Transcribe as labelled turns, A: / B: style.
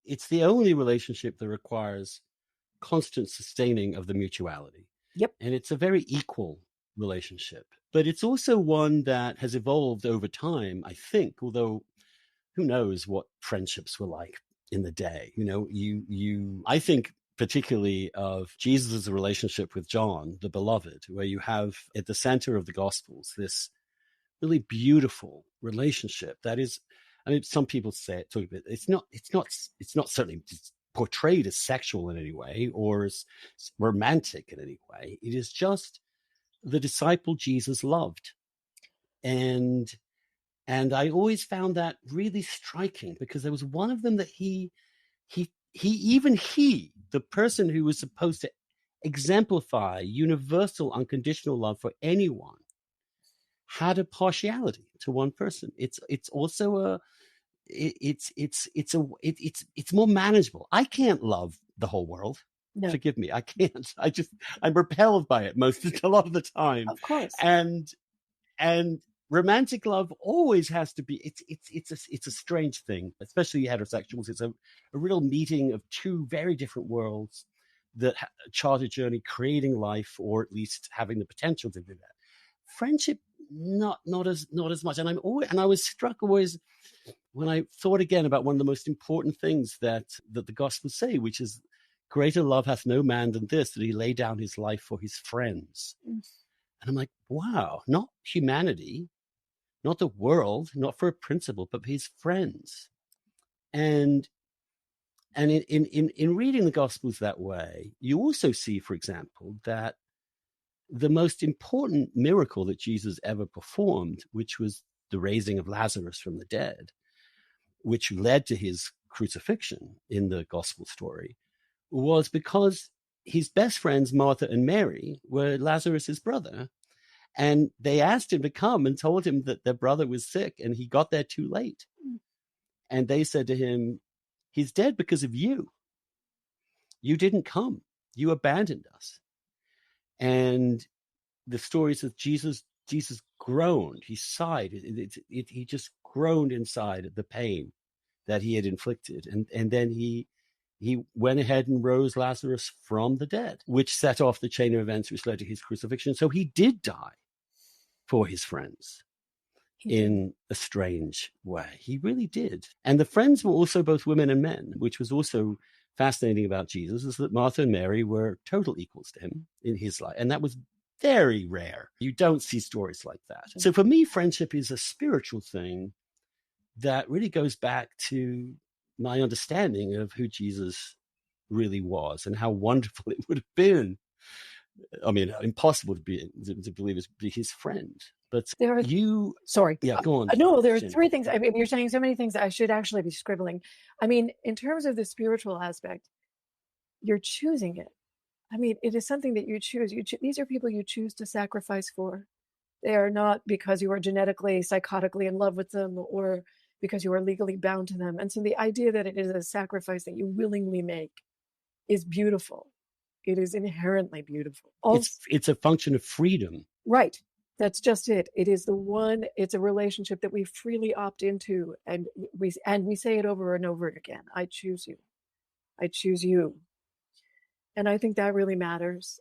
A: it's the only relationship that requires constant sustaining of the mutuality.
B: Yep.
A: And it's a very equal relationship. But it's also one that has evolved over time, I think, although who knows what friendships were like in the day. I think particularly of Jesus' relationship with John, the beloved, where you have at the center of the Gospels this really beautiful relationship that is, I mean, some people say it's not certainly portrayed as sexual in any way or as romantic in any way. It is just the disciple Jesus loved. And I always found that really striking because there was one of them that he, the person who was supposed to exemplify universal unconditional love for anyone, had a partiality to one person. It's also it's more manageable. I can't love the whole world.
B: No.
A: Forgive me, I can't. I'm repelled by it a lot of the time.
B: Of course.
A: And romantic love always has to be. It's a strange thing, especially heterosexuals. It's a real meeting of two very different worlds that chart a journey, creating life, or at least having the potential to do that. Friendship, not as much. And I was struck always when I thought again about one of the most important things that the Gospels say, which is, greater love hath no man than this, that he lay down his life for his friends. And I'm like, wow, not humanity, not the world, not for a principle, but his friends. And in reading the Gospels that way, you also see, for example, that the most important miracle that Jesus ever performed, which was the raising of Lazarus from the dead, which led to his crucifixion in the gospel story, was because his best friends, Martha and Mary, were Lazarus's brother. And they asked him to come and told him that their brother was sick, and he got there too late. And they said to him, he's dead because of you. You didn't come. You abandoned us. And the story says Jesus groaned. He sighed. He just groaned inside at the pain that he had inflicted. And then he went ahead and rose Lazarus from the dead, which set off the chain of events which led to his crucifixion. So he did die for his friends in a strange way. He really did. And the friends were also both women and men, which was also fascinating about Jesus, is that Martha and Mary were total equals to him in his life. And that was very rare. You don't see stories like that. So for me, friendship is a spiritual thing that really goes back to my understanding of who Jesus really was and how wonderful it would have been. I mean, impossible to believe is be his friend. But
B: sorry.
A: Yeah, go on.
B: No, there are three things. I mean, you're saying so many things I should actually be scribbling. I mean, in terms of the spiritual aspect, you're choosing it. I mean, it is something that you choose. These are people you choose to sacrifice for. They are not because you are genetically, psychotically in love with them or because you are legally bound to them. And so the idea that it is a sacrifice that you willingly make is beautiful. It is inherently beautiful.
A: It's a function of freedom.
B: Right. That's just it. It's a relationship that we freely opt into. And we say it over and over again. I choose you. I choose you. And I think that really matters.